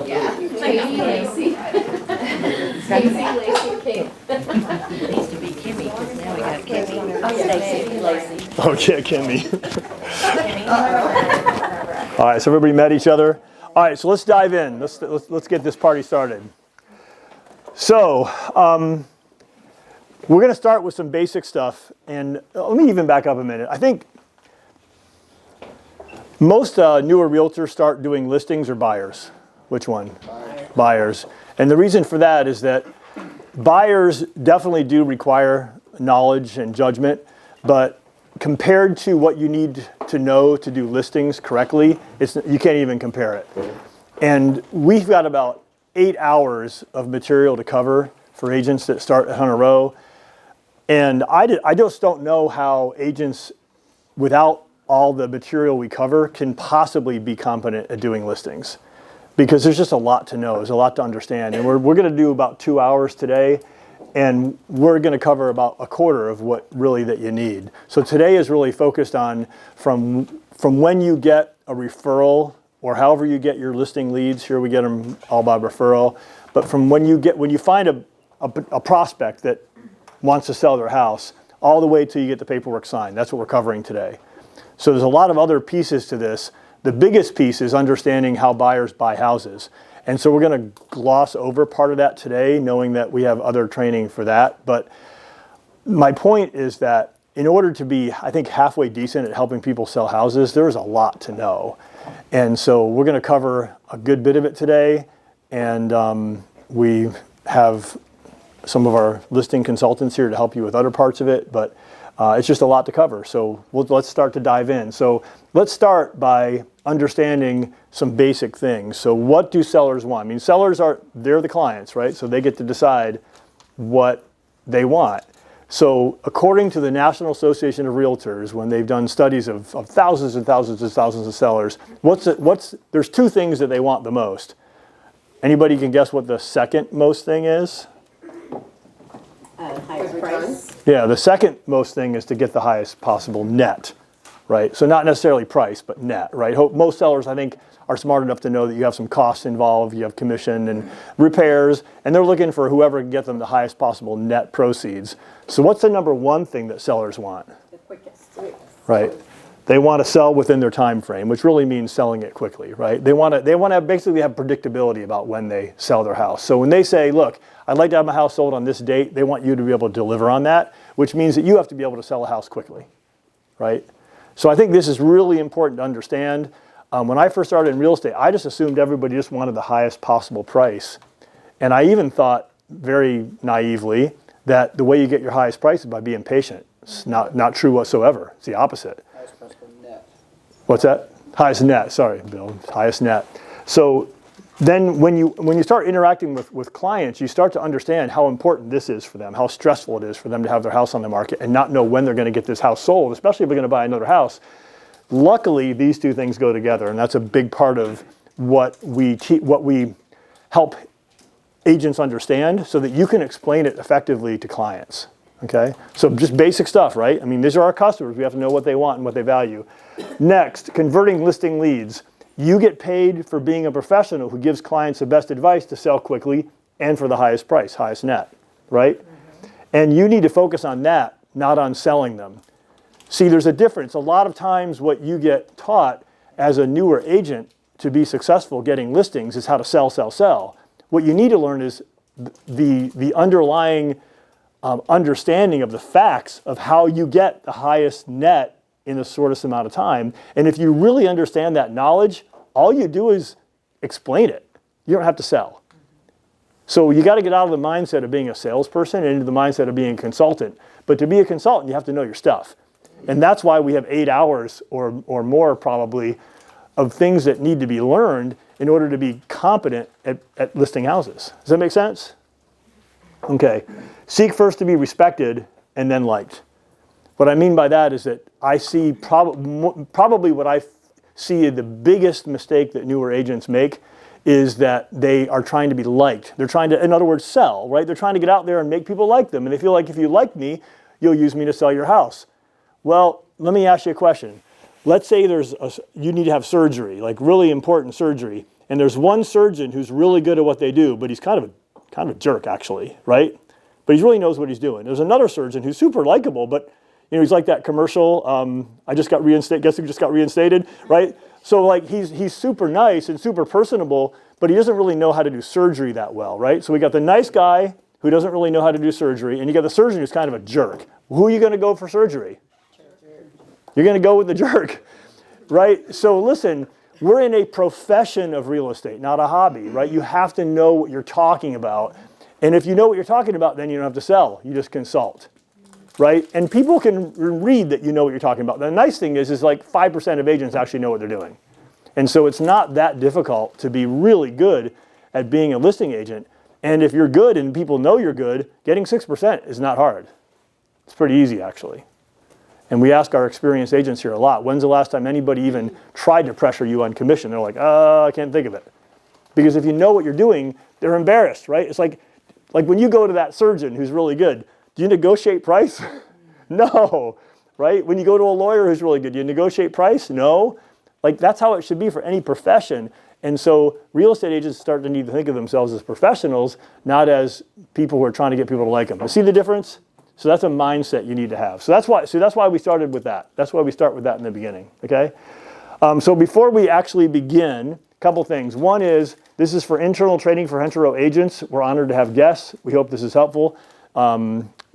Yeah. Casey, Lacey. Casey, Lacey, Kate. It used to be Kimmy, because now we got Kimmy. Oh, yeah, Lacey, Lacey. Oh, yeah, Kimmy. All right, so everybody met each other. All right, so let's dive in. Let's get this party started. So we're going to start with some basic stuff, and let me even back up a minute. I think most newer realtors start doing listings or buyers. Which one? Buyers. And the reason for that is that buyers definitely do require knowledge and judgment, but compared to what you need to know to do listings correctly, you can't even compare it. And we've got about 8 hours of material to cover for agents that start at Hunter Row. And I just don't know how agents, without all the material we cover, can possibly be competent at doing listings. Because there's just a lot to know, there's a lot to understand. And we're going to do about 2 hours today, and we're going to cover about a quarter of what really that you need. So today is really focused on from when you get a referral, or however you get your listing leads. Here we get them all by referral. But from when you find a prospect that wants to sell their house, all the way till you get the paperwork signed. That's what we're covering today. So there's a lot of other pieces to this. The biggest piece is understanding how buyers buy houses. And so we're going to gloss over part of that today, knowing that we have other training for that. But my point is that in order to be, I think, halfway decent at helping people sell houses, there's a lot to know. And so we're going to cover a good bit of it today. And we have some of our listing consultants here to help you with other parts of it. But it's just a lot to cover. So let's start to dive in. So let's start by understanding some basic things. So what do sellers want? I mean, sellers they're the clients, right? So they get to decide what they want. So according to the National Association of Realtors, when they've done studies of thousands and thousands and thousands of sellers, there's two things that they want the most. Anybody can guess what the second most thing is? Highest price. Yeah, the second most thing is to get the highest possible net, right? So not necessarily price, but net, right? Most sellers, I think, are smart enough to know that you have some costs involved, you have commission and repairs, and they're looking for whoever can get them the highest possible net proceeds. So what's the number one thing that sellers want? The quickest. Right. They want to sell within their time frame, which really means selling it quickly, right? They want to basically have predictability about when they sell their house. So when they say, look, I'd like to have my house sold on this date, they want you to be able to deliver on that, which means that you have to be able to sell a house quickly, right? So I think this is really important to understand. When I first started in real estate, I just assumed everybody just wanted the highest possible price. And I even thought, very naively, that the way you get your highest price is by being patient. It's not true whatsoever. It's the opposite. Highest possible net. What's that? Highest net, sorry, Bill, highest net. So then when you start interacting with clients, you start to understand how important this is for them, how stressful it is for them to have their house on the market and not know when they're going to get this house sold, especially if they're going to buy another house. Luckily, these two things go together, and that's a big part of what we help agents understand so that you can explain it effectively to clients. Okay? So just basic stuff, right? I mean, these are our customers. We have to know what they want and what they value. Next, converting listing leads. You get paid for being a professional who gives clients the best advice to sell quickly and for the highest price, highest net, right? Mm-hmm. And you need to focus on that, not on selling them. See, there's a difference. A lot of times what you get taught as a newer agent to be successful getting listings is how to sell, sell, sell. What you need to learn is the underlying understanding of the facts of how you get the highest net in the shortest amount of time. And if you really understand that knowledge, all you do is explain it. You don't have to sell. So you got to get out of the mindset of being a salesperson and into the mindset of being a consultant. But to be a consultant, you have to know your stuff. And that's why we have 8 hours or more probably of things that need to be learned in order to be competent at listing houses. Does that make sense? Okay. Seek first to be respected and then liked. What I mean by that is that I see probably what I see the biggest mistake that newer agents make is that they are trying to be liked. They're trying to, in other words, sell, right? They're trying to get out there and make people like them. And they feel like if you like me, you'll use me to sell your house. Well, let me ask you a question. Let's say you need to have surgery, like really important surgery, And there's one surgeon who's really good at what they do, but he's kind of a jerk actually, right? But he really knows what he's doing. There's another surgeon who's super likable, but he's like that commercial, I just got reinstated, guess who just got reinstated, right? So like he's super nice and super personable, but he doesn't really know how to do surgery that well, right? So we got the nice guy who doesn't really know how to do surgery, and you got the surgeon who's kind of a jerk. Who are you going to go for surgery? You're going to go with the jerk, right? So listen, we're in a profession of real estate, not a hobby, right? You have to know what you're talking about. And if you know what you're talking about, then you don't have to sell. You just consult, right? And people can read that you know what you're talking about. The nice thing is like 5% of agents actually know what they're doing. And so it's not that difficult to be really good at being a listing agent. And if you're good and people know you're good, getting 6% is not hard. It's pretty easy, actually. And we ask our experienced agents here a lot, when's the last time anybody even tried to pressure you on commission? They're like, I can't think of it. Because if you know what you're doing, they're embarrassed, right? It's like when you go to that surgeon who's really good, do you negotiate price? No, right? When you go to a lawyer who's really good, do you negotiate price? No. Like that's how it should be for any profession. And so real estate agents start to need to think of themselves as professionals, not as people who are trying to get people to like them. You see the difference? So that's a mindset you need to have. So that's why we started with that. That's why we start with that in the beginning, okay? So before we actually begin, a couple things. One is, this is for internal training for Hunter Row agents. We're honored to have guests. We hope this is helpful.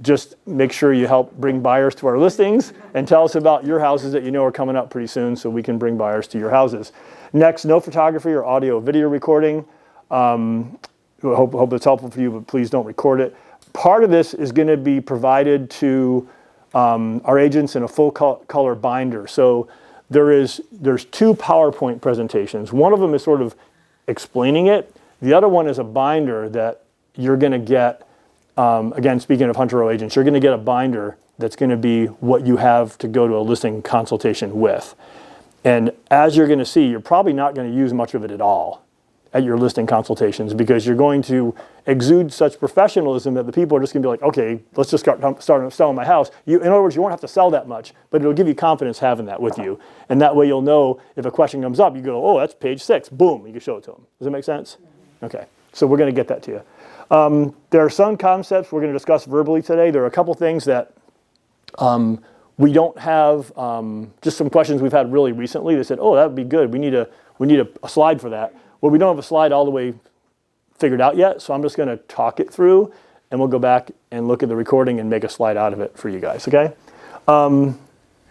Just make sure you help bring buyers to our listings and tell us about your houses that you know are coming up pretty soon so we can bring buyers to your houses. Next, no photography or audio video recording. Hope it's helpful for you, but please don't record it. Part of this is going to be provided to our agents in a full color binder. So there's 2 PowerPoint presentations. One of them is sort of explaining it. The other one is a binder that you're going to get, again, speaking of Hunter Row agents, you're going to get a binder that's going to be what you have to go to a listing consultation with. And as you're going to see, you're probably not going to use much of it at all at your listing consultations because you're going to exude such professionalism that the people are just going to be like, okay, let's just start selling my house. In other words, you won't have to sell that much, but it'll give you confidence having that with you. And that way you'll know if a question comes up, you go, oh, that's page 6. Boom, you can show it to them. Does that make sense? Okay, so we're going to get that to you. There are some concepts we're going to discuss verbally today. There are a couple things that we don't have, just some questions we've had really recently. They said, oh, that would be good. We need a slide for that. Well, we don't have a slide all the way figured out yet, so I'm just going to talk it through, and we'll go back and look at the recording and make a slide out of it for you guys, okay?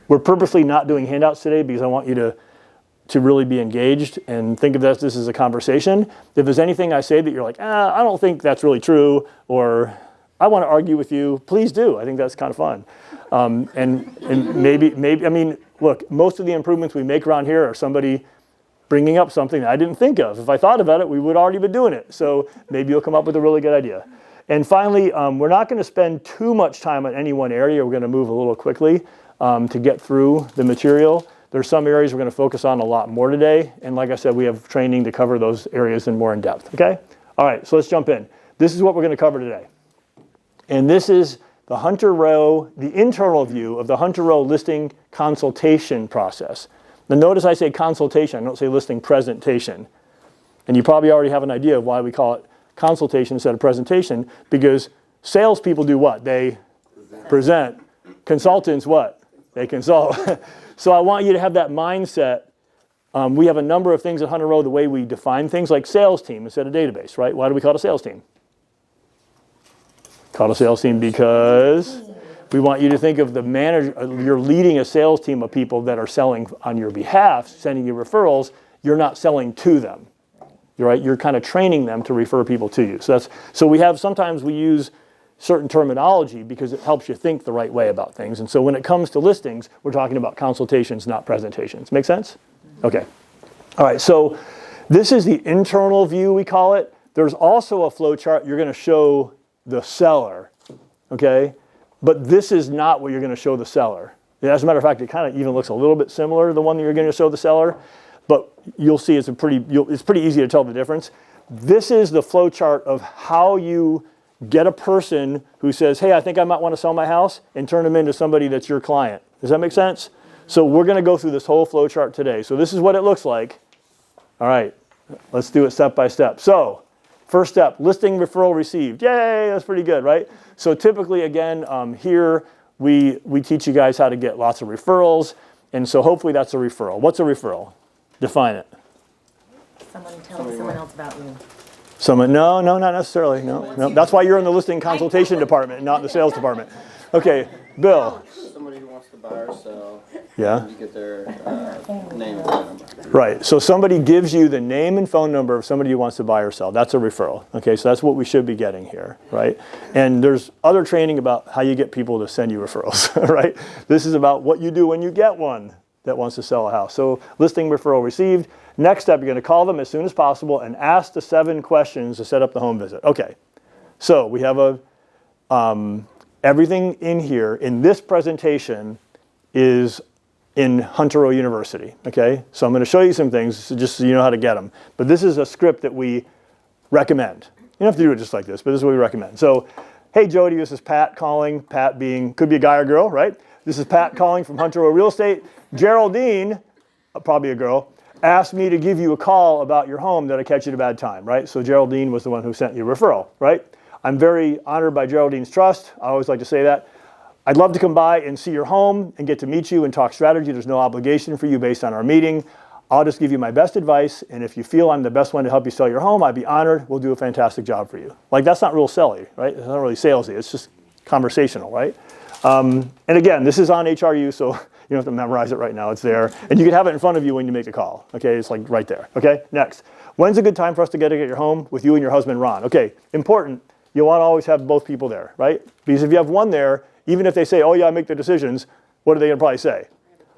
We're purposely not doing handouts today because I want you to really be engaged and think of this as a conversation. If there's anything I say that you're like, I don't think that's really true, or I want to argue with you, please do. I think that's kind of fun. And maybe, I mean, look, most of the improvements we make around here are somebody bringing up something that I didn't think of. If I thought about it, we would already be doing it. So maybe you'll come up with a really good idea. And finally, we're not going to spend too much time on any one area. We're going to move a little quickly to get through the material. There's some areas we're going to focus on a lot more today. And like I said, we have training to cover those areas in more in depth. Okay? All right, so let's jump in. This is what we're going to cover today. And this is the Hunter Row, the internal view of the Hunter Row listing consultation process. Now notice I say consultation, I don't say listing presentation. And you probably already have an idea of why we call it consultation instead of presentation, because salespeople do what? They present. Consultants what? They consult. So I want you to have that mindset. We have a number of things at Hunter Row, the way we define things, like sales team instead of database, right? Why do we call it a sales team? Call it a sales team because we want you to think of the manager, you're leading a sales team of people that are selling on your behalf, sending you referrals. You're not selling to them. You're right. You're kind of training them to refer people to you. So sometimes we use certain terminology because it helps you think the right way about things. And so when it comes to listings, we're talking about consultations, not presentations. Make sense? Okay. All right. So this is the internal view, we call it. There's also a flow chart you're going to show the seller. Okay. But this is not what you're going to show the seller. As a matter of fact, it kind of even looks a little bit similar to the one that you're going to show the seller, but you'll see it's pretty easy to tell the difference. This is the flow chart of how you get a person who says, hey, I think I might want to sell my house, and turn them into somebody that's your client. Does that make sense? So we're going to go through this whole flow chart today. So this is what it looks like. All right, Let's do it step by step. So, first step, listing referral received. Yay, that's pretty good, right? So typically, again, here we teach you guys how to get lots of referrals, and so hopefully that's a referral. What's a referral? Define it. Someone telling someone else about you. Someone? No, not necessarily. No. That's why you're in the listing consultation department, not in the sales department. Okay, Bill. Somebody who wants to buy or sell. Yeah. You get their name and phone number. Right. So somebody gives you the name and phone number of somebody who wants to buy or sell. That's a referral. Okay. So that's what we should be getting here, right? And there's other training about how you get people to send you referrals, right? This is about what you do when you get one that wants to sell a house. So listing referral received. Next step, you're going to call them as soon as possible and ask the 7 questions to set up the home visit. Okay. So we have everything in here in this presentation is in Hunter Row University, okay? So I'm going to show you some things just so you know how to get them. But this is a script that we recommend. You don't have to do it just like this, but this is what we recommend. So, hey Jody, this is Pat calling. Pat being, could be a guy or girl, right? This is Pat calling from Hunter Row Real Estate. Geraldine, probably a girl, asked me to give you a call about your home that I catch you at a bad time, right? So Geraldine was the one who sent you a referral, right? I'm very honored by Geraldine's trust. I always like to say that. I'd love to come by and see your home and get to meet you and talk strategy. There's no obligation for you based on our meeting. I'll just give you my best advice, and if you feel I'm the best one to help you sell your home, I'd be honored. We'll do a fantastic job for you. Like, that's not real selly, right? It's not really salesy. It's just conversational, right? And again, this is on HRU, so you don't have to memorize it right now. It's there. And you can have it in front of you when you make a call, okay? It's like right there, okay? Next. When's a good time for us to get at your home with you and your husband, Ron? Okay, important. You want to always have both people there, right? Because if you have one there, even if they say, oh yeah, I make the decisions, what are they going to probably say?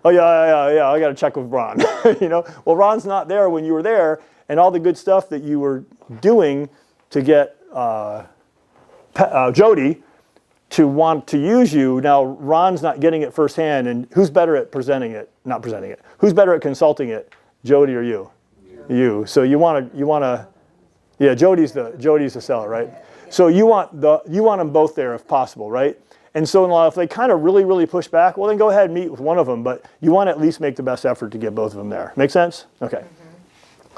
Oh yeah, I got to check with Ron. You know, well, Ron's not there when you were there, and all the good stuff that you were doing to get Jody to want to use you, now Ron's not getting it firsthand, and who's better at not presenting it? Who's better at consulting it, Jody or you? You. So you want to, yeah, Jody's the seller, right? So you want them both there if possible, right? And so if they kind of really push back, well, then go ahead and meet with one of them, but you want to at least make the best effort to get both of them there. Make sense? Okay.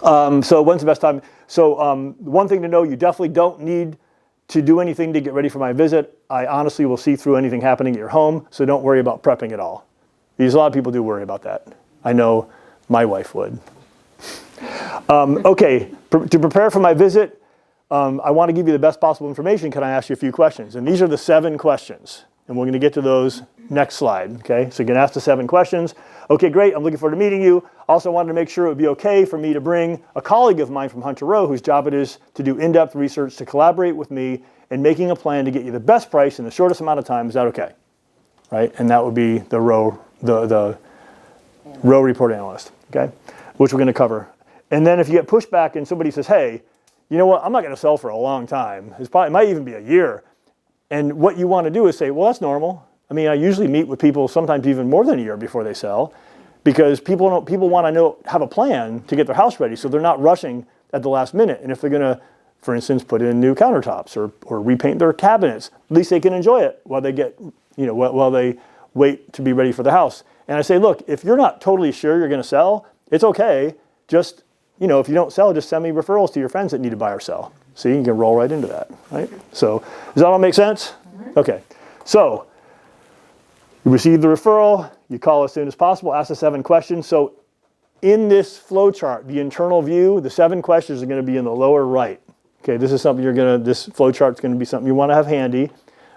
So when's the best time? So one thing to know, you definitely don't need to do anything to get ready for my visit. I honestly will see through anything happening at your home, so don't worry about prepping at all. Because a lot of people do worry about that. I know my wife would. Okay, to prepare for my visit, I want to give you the best possible information. Can I ask you a few questions? And these are the 7 questions. And we're going to get to those next slide. Okay, so you can ask the 7 questions. Okay, great. I'm looking forward to meeting you. Also wanted to make sure it would be okay for me to bring a colleague of mine from Hunter Row, whose job it is to do in-depth research, to collaborate with me in making a plan to get you the best price in the shortest amount of time. Is that okay? Right? And that would be the row report analyst. Okay, which we're going to cover. And then if you get pushback and somebody says, hey, you know what, I'm not going to sell for a long time. It might even be a year. And what you want to do is say, well, that's normal. I mean, I usually meet with people sometimes even more than a year before they sell, because people want to have a plan to get their house ready, so they're not rushing at the last minute. And if they're going to, for instance, put in new countertops or repaint their cabinets, at least they can enjoy it while they wait to be ready for the house. And I say, look, if you're not totally sure you're going to sell, it's okay. Just, if you don't sell, just send me referrals to your friends that need to buy or sell. So you can roll right into that, right? So does that all make sense? Mm-hmm. Okay. So you receive the referral, you call as soon as possible, ask the 7 questions. So in this flow chart, the internal view, the 7 questions are going to be in the lower right. Okay, this is something this flow chart's going to be something you want to have handy.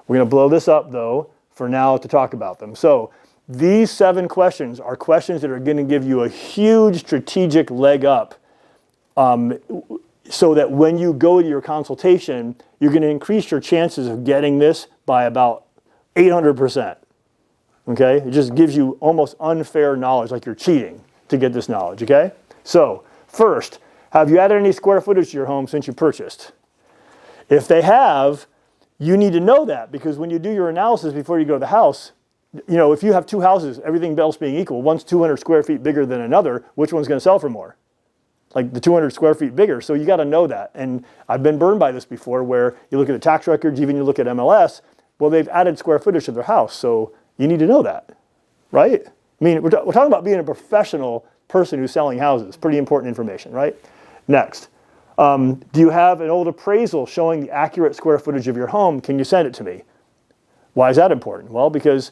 We're going to blow this up though for now to talk about them. So these 7 questions are questions that are going to give you a huge strategic leg up, so that when you go to your consultation, you're going to increase your chances of getting this by about 800%. Okay? It just gives you almost unfair knowledge, like you're cheating to get this knowledge. Okay? So, first, have you added any square footage to your home since you purchased? If they have, you need to know that, because when you do your analysis before you go to the house, if you have 2 houses, everything else being equal, one's 200 square feet bigger than another, which one's going to sell for more? Like the 200 square feet bigger. So you got to know that. And I've been burned by this before, where you look at the tax records, even you look at MLS, well, they've added square footage to their house. So you need to know that, right? I mean, we're talking about being a professional person who's selling houses. Pretty important information, right? Next. Do you have an old appraisal showing the accurate square footage of your home? Can you send it to me? Why is that important? Well, because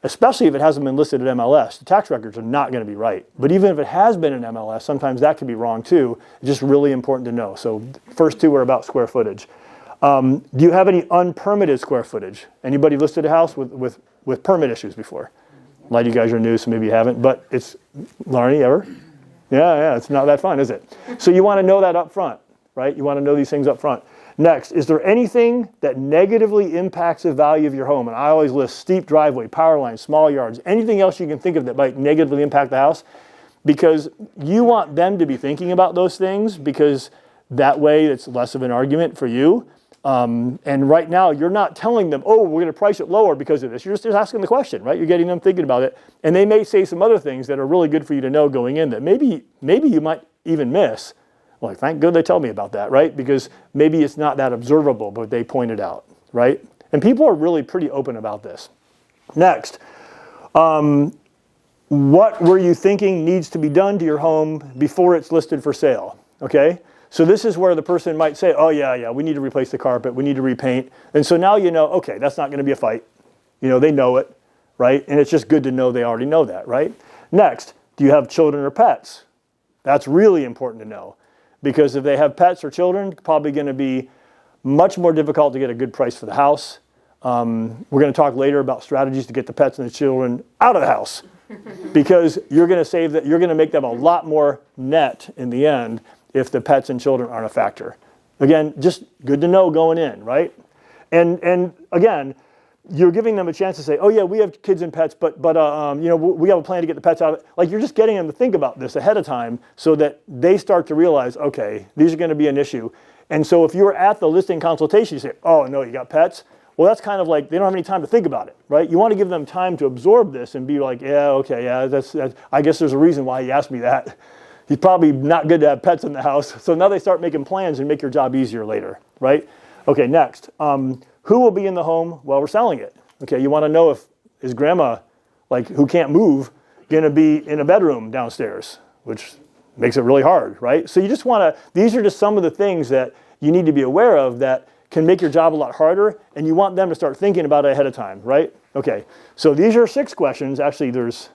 especially if it hasn't been listed at MLS, the tax records are not going to be right. But even if it has been in MLS, sometimes that could be wrong too. It's just really important to know. So first two are about square footage. Do you have any unpermitted square footage? Anybody listed a house with permit issues before? A lot of you guys are new, so maybe you haven't, but it's, Larnie, ever? Yeah, it's not that fun, is it? So you want to know that up front, right? You want to know these things up front. Next, is there anything that negatively impacts the value of your home? And I always list steep driveway, power lines, small yards, anything else you can think of that might negatively impact the house, because you want them to be thinking about those things, because that way it's less of an argument for you. And right now, you're not telling them, oh, we're going to price it lower because of this. You're just asking the question, right? You're getting them thinking about it. And they may say some other things that are really good for you to know going in that maybe you might even miss. Well, thank God they tell me about that, right? Because maybe it's not that observable, but they pointed out, right? And people are really pretty open about this. Next, what were you thinking needs to be done to your home before it's listed for sale? Okay? So this is where the person might say, oh yeah, we need to replace the carpet, we need to repaint. And so now you know, okay, that's not going to be a fight. You know, they know it, right? And it's just good to know they already know that, right? Next, do you have children or pets? That's really important to know. Because if they have pets or children, probably going to be much more difficult to get a good price for the house. We're going to talk later about strategies to get the pets and the children out of the house. Because you're going to save that, you're going to make them a lot more net in the end if the pets and children aren't a factor. Again, just good to know going in, right? And again, you're giving them a chance to say, oh yeah, we have kids and pets, but you know, we have a plan to get the pets out of it. Like, you're just getting them to think about this ahead of time so that they start to realize, okay, these are going to be an issue. And so if you're at the listing consultation, you say, oh no, you got pets? Well, that's kind of like, they don't have any time to think about it, right? You want to give them time to absorb this and be like, yeah, okay, yeah, that's I guess there's a reason why he asked me that. He's probably not good to have pets in the house. So now they start making plans and make your job easier later, right? Okay, next. Who will be in the home while we're selling it? Okay, you want to know if is grandma, like, who can't move, going to be in a bedroom downstairs, which makes it really hard, right? So you just want to, these are just some of the things that you need to be aware of that can make your job a lot harder, and you want them to start thinking about it ahead of time, right? Okay, so these are 6 questions. Actually, there's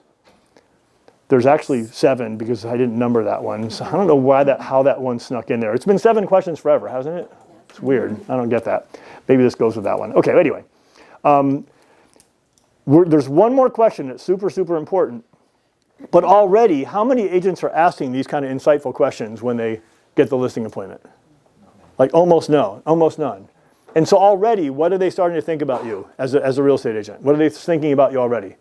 actually 7 because I didn't number that one. So I don't know how that one snuck in there. It's been 7 questions forever, hasn't it? It's weird. I don't get that. Maybe this goes with that one. Okay, anyway. There's one more question that's super, super important. But already, how many agents are asking these kind of insightful questions when they get the listing appointment? Like almost none. And so already, what are they starting to think about you as a real estate agent? What are they thinking about you already?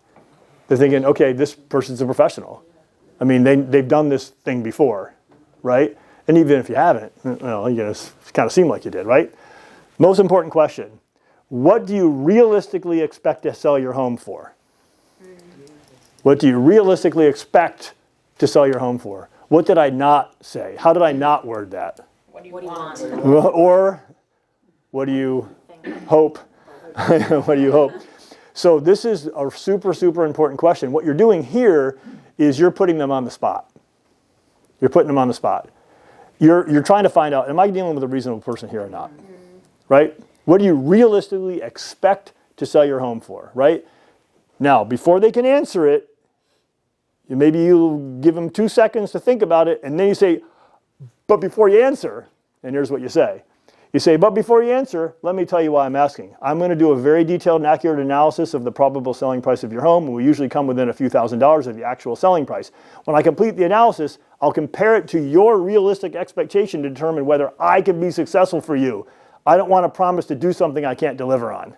They're thinking, okay, this person's a professional. I mean, they've done this thing before, right? And even if you haven't, well, you know, it kind of seemed like you did, right? Most important question. What do you realistically expect to sell your home for? What do you realistically expect to sell your home for? What did I not say? How did I not word that? What do you want? Or what do you hope? What do you hope? So this is a super, super important question. What you're doing here is you're putting them on the spot. You're putting them on the spot. You're trying to find out, am I dealing with a reasonable person here or not? Right? What do you realistically expect to sell your home for, right? Now, before they can answer it, maybe you give them 2 seconds to think about it, and then you say, but before you answer, and here's what you say. You say, but before you answer, let me tell you why I'm asking. I'm going to do a very detailed and accurate analysis of the probable selling price of your home, and we usually come within a few $1,000s of the actual selling price. When I complete the analysis, I'll compare it to your realistic expectation to determine whether I can be successful for you. I don't want to promise to do something I can't deliver on.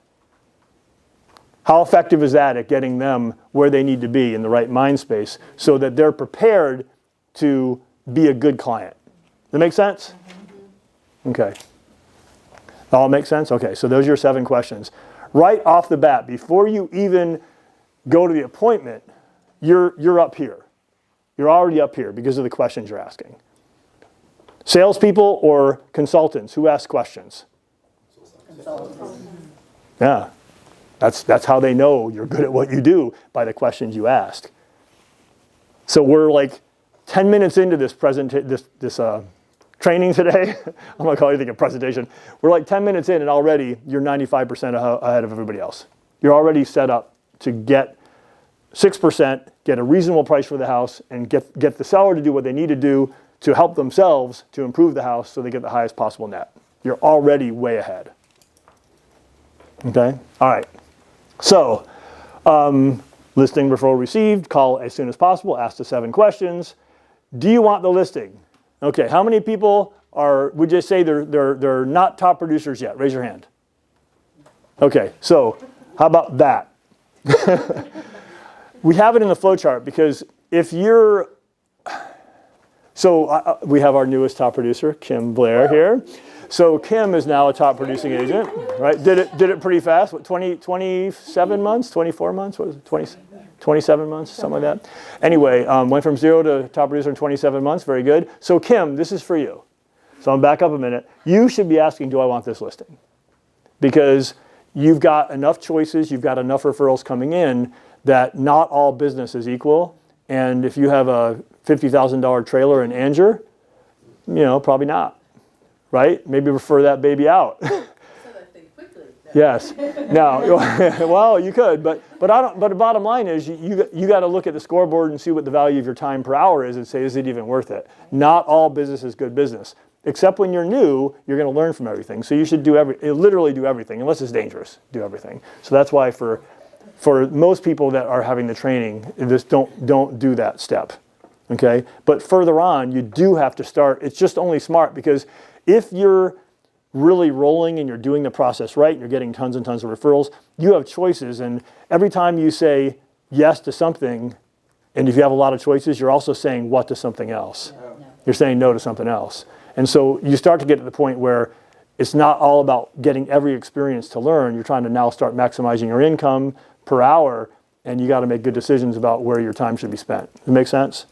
How effective is that at getting them where they need to be in the right mind space so that they're prepared to be a good client? Does that make sense? Okay. All make sense? Okay, so those are your 7 questions. Right off the bat, before you even go to the appointment, you're up here. You're already up here because of the questions you're asking. Salespeople or consultants, who ask questions? Yeah, that's how they know you're good at what you do, by the questions you ask. So we're like 10 minutes into this training today. I'm not calling anything a presentation. We're like 10 minutes in and already you're 95% ahead of everybody else. You're already set up to get 6%, get a reasonable price for the house, and get the seller to do what they need to do to help themselves to improve the house so they get the highest possible net. You're already way ahead. Okay? All right. So, listing referral received, call as soon as possible, ask the 7 questions. Do you want the listing? Okay, how many people would you say they're not top producers yet? Raise your hand. Okay, so how about that? We have it in the flow chart because if you're, we have our newest top producer, Kim Blair here. So Kim is now a top producing agent, right? Did it pretty fast. What, 27 months, 24 months? What was it? 27 months, something like that. Anyway, went from 0 to top producer in 27 months. Very good. So Kim, this is for you. So I'm back up a minute. You should be asking, do I want this listing? Because you've got enough choices, you've got enough referrals coming in that not all business is equal. And if you have a $50,000 trailer in Anger, probably not, right? Maybe refer that baby out. Yes. Now, well, you could, but the bottom line is you got to look at the scoreboard and see what the value of your time per hour is and say, is it even worth it? Not all business is good business. Except when you're new, you're going to learn from everything. So you should literally do everything, unless it's dangerous. Do everything. So that's why for most people that are having the training, just don't do that step. Okay. But further on, you do have to start. It's just only smart because if you're really rolling and you're doing the process right, and you're getting tons and tons of referrals, you have choices. And every time you say yes to something, and if you have a lot of choices, you're also saying what to something else. No. You're saying no to something else. And so you start to get to the point where it's not all about getting every experience to learn. You're trying to now start maximizing your income per hour, and you got to make good decisions about where your time should be spent. Does it make sense?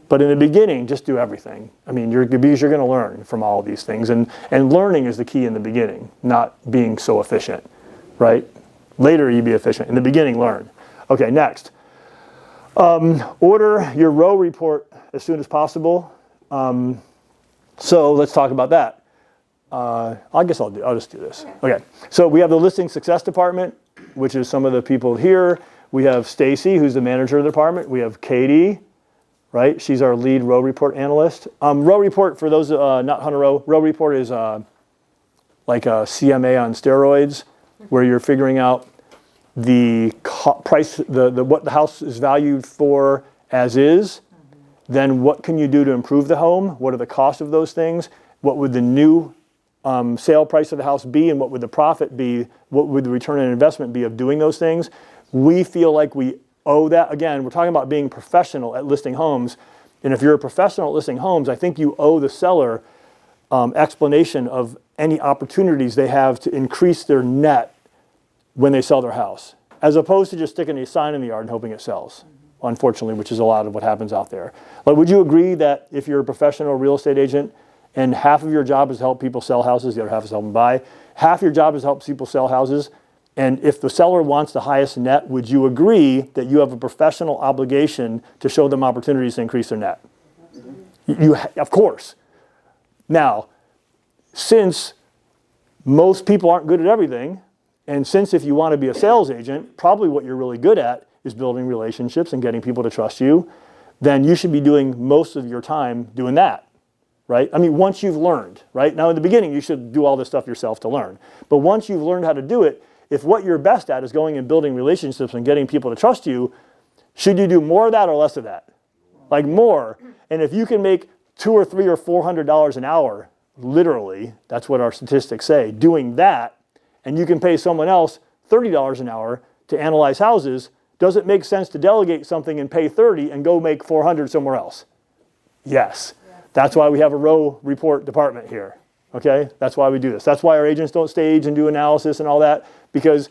But in the beginning, just do everything. I mean, because you're going to learn from all of these things. And learning is the key in the beginning, not being so efficient, right? Later, you be efficient. In the beginning, learn. Okay, next. Order your row report as soon as possible. So let's talk about that. I guess I'll just do this. Okay. So we have the listing success department, which is some of the people here. We have Stacy, who's the manager of the department. We have Katie, right? She's our lead row report analyst. Row report, for those not Hunter Row, row report is like a CMA on steroids, where you're figuring out the price, what the house is valued for as is. Then what can you do to improve the home? What are the costs of those things? What would the new sale price of the house be, and what would the profit be? What would the return on investment be of doing those things? We feel like we owe that. Again, we're talking about being professional at listing homes. And if you're a professional at listing homes, I think you owe the seller explanation of any opportunities they have to increase their net when they sell their house, as opposed to just sticking a sign in the yard and hoping it sells, unfortunately, which is a lot of what happens out there. But would you agree that if you're a professional real estate agent and half of your job is to help people sell houses, the other half is help them buy, half your job is to help people sell houses, and if the seller wants the highest net, would you agree that you have a professional obligation to show them opportunities to increase their net? Of course. Now, since most people aren't good at everything, and since if you want to be a sales agent, probably what you're really good at is building relationships and getting people to trust you, then you should be doing most of your time doing that, right? I mean, once you've learned, right? Now, in the beginning, you should do all this stuff yourself to learn. But once you've learned how to do it, if what you're best at is going and building relationships and getting people to trust you, should you do more of that or less of that? Like more. And if you can make $200 or $300 or $400 an hour, literally, that's what our statistics say, doing that, and you can pay someone else $30 an hour to analyze houses, does it make sense to delegate something and pay $30 and go make $400 somewhere else? Yes. That's why we have a row report department here. Okay? That's why we do this. That's why our agents don't stage and do analysis and all that, because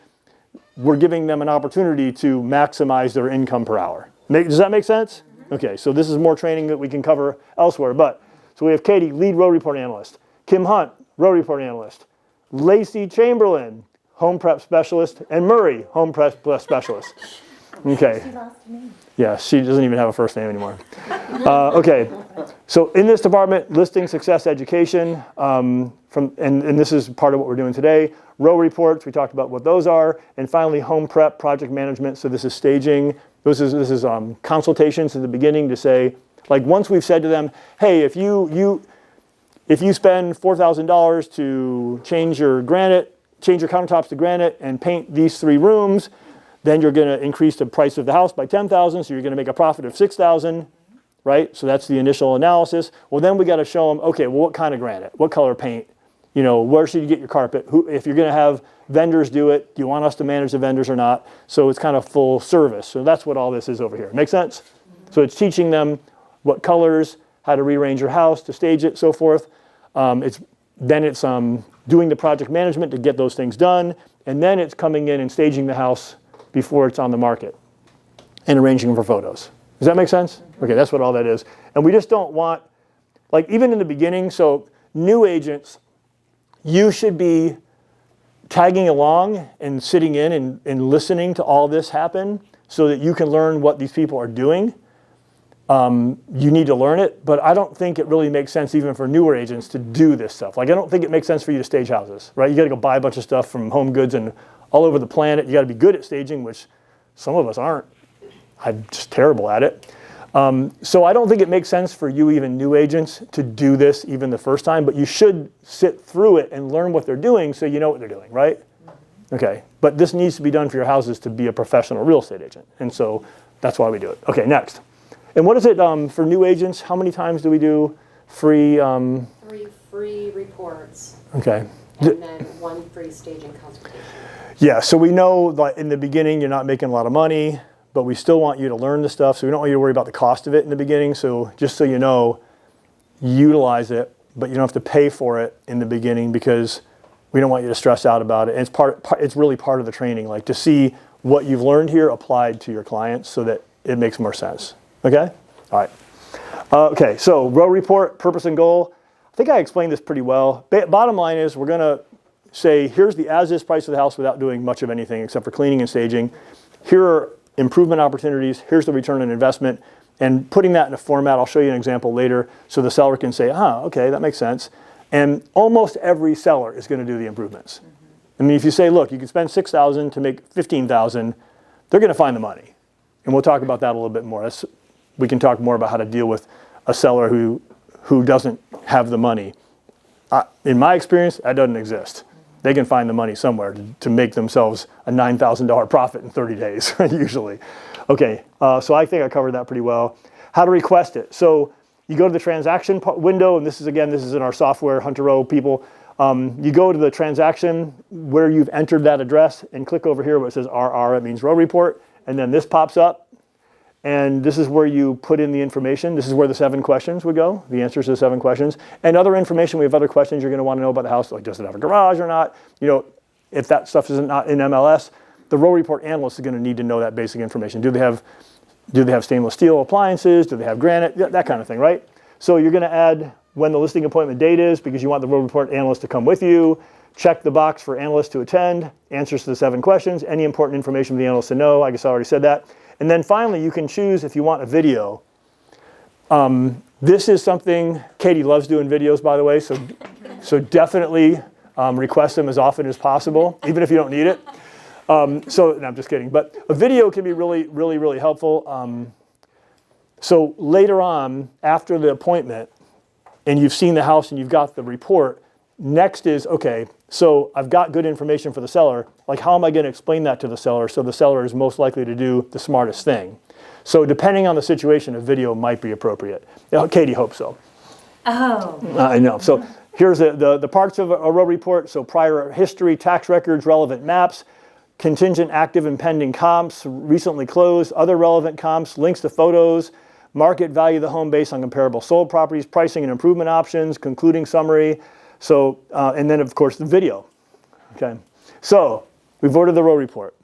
we're giving them an opportunity to maximize their income per hour. Does that make sense? Okay, so this is more training that we can cover elsewhere. So we have Katie, lead row report analyst. Kim Hunt, row report analyst. Lacey Chamberlain, home prep specialist. And Murray, home prep specialist. Okay. She lost her name. Yeah, she doesn't even have a first name anymore. Okay, so in this department, listing success education, and this is part of what we're doing today. Row reports, we talked about what those are, and finally home prep, project management. So this is staging. This is consultations at the beginning to say, like once we've said to them, hey, if you spend $4,000 to change your countertops to granite and paint these 3 rooms, then you're going to increase the price of the house by $10,000, so you're going to make a profit of $6,000, right? So that's the initial analysis. Well, then we got to show them, okay, well, what kind of granite? What color paint? You know, where should you get your carpet? If you're going to have vendors do it, do you want us to manage the vendors or not? So it's kind of full service. So that's what all this is over here. Make sense? So it's teaching them what colors, how to rearrange your house, to stage it, so forth. It's doing the project management to get those things done, and then it's coming in and staging the house before it's on the market and arranging them for photos. Does that make sense? Okay, that's what all that is. And we just don't want, like even in the beginning, so new agents, you should be tagging along and sitting in and listening to all this happen so that you can learn what these people are doing. You need to learn it, but I don't think it really makes sense even for newer agents to do this stuff. Like I don't think it makes sense for you to stage houses, right? You got to go buy a bunch of stuff from Home Goods and all over the planet. You got to be good at staging, which some of us aren't. I'm just terrible at it. So I don't think it makes sense for you, even new agents, to do this even the first time, but you should sit through it and learn what they're doing so you know what they're doing, right? Okay, but this needs to be done for your houses to be a professional real estate agent, and so that's why we do it. Okay, next. And what is it for new agents? How many times do we do free? 3 free reports. Okay. And then 1 free staging consultation. Yeah, so we know that in the beginning you're not making a lot of money, but we still want you to learn the stuff, so we don't want you to worry about the cost of it in the beginning. So just so you know, utilize it, but you don't have to pay for it in the beginning because we don't want you to stress out about it. And it's really part of the training, like to see what you've learned here applied to your clients so that it makes more sense. Okay? All right. Okay, so row report, purpose and goal. I think I explained this pretty well. Bottom line is we're going to say, here's the as-is price of the house without doing much of anything except for cleaning and staging. Here are improvement opportunities. Here's the return on investment. And putting that in a format, I'll show you an example later, so the seller can say, okay, that makes sense. And almost every seller is going to do the improvements. I mean, if you say, look, you can spend $6,000 to make $15,000, they're going to find the money. And we'll talk about that a little bit more. We can talk more about how to deal with a seller who doesn't have the money. In my experience, that doesn't exist. They can find the money somewhere to make themselves a $9,000 profit in 30 days, usually. Okay, so I think I covered that pretty well. How to request it. So you go to the transaction window, and this is in our software, Hunter Row people. You go to the transaction where you've entered that address and click over here where it says RR, it means row report, and then this pops up. And this is where you put in the information. This is where the 7 questions would go, the answers to the 7 questions. And other information, we have other questions you're going to want to know about the house, like does it have a garage or not? You know, if that stuff is not in MLS, the row report analyst is going to need to know that basic information. Do they have stainless steel appliances? Do they have granite? That kind of thing, right? So you're going to add when the listing appointment date is because you want the row report analyst to come with you. Check the box for analyst to attend, answers to the 7 questions, any important information for the analyst to know. I guess I already said that. And then finally, you can choose if you want a video. This is something, Katie loves doing videos, by the way, so definitely request them as often as possible, even if you don't need it. No, I'm just kidding. But a video can be really, really, really helpful. So later on, after the appointment, and you've seen the house and you've got the report, next is, okay, so I've got good information for the seller. Like, how am I going to explain that to the seller so the seller is most likely to do the smartest thing? So depending on the situation, a video might be appropriate. Katie hopes so. Oh. I know. So here's the parts of a row report. So prior history, tax records, relevant maps, contingent, active, and pending comps, recently closed, other relevant comps, links to photos, market value of the home based on comparable sold properties, pricing and improvement options, concluding summary. So, and then of course the video. Okay. So we've ordered the row report.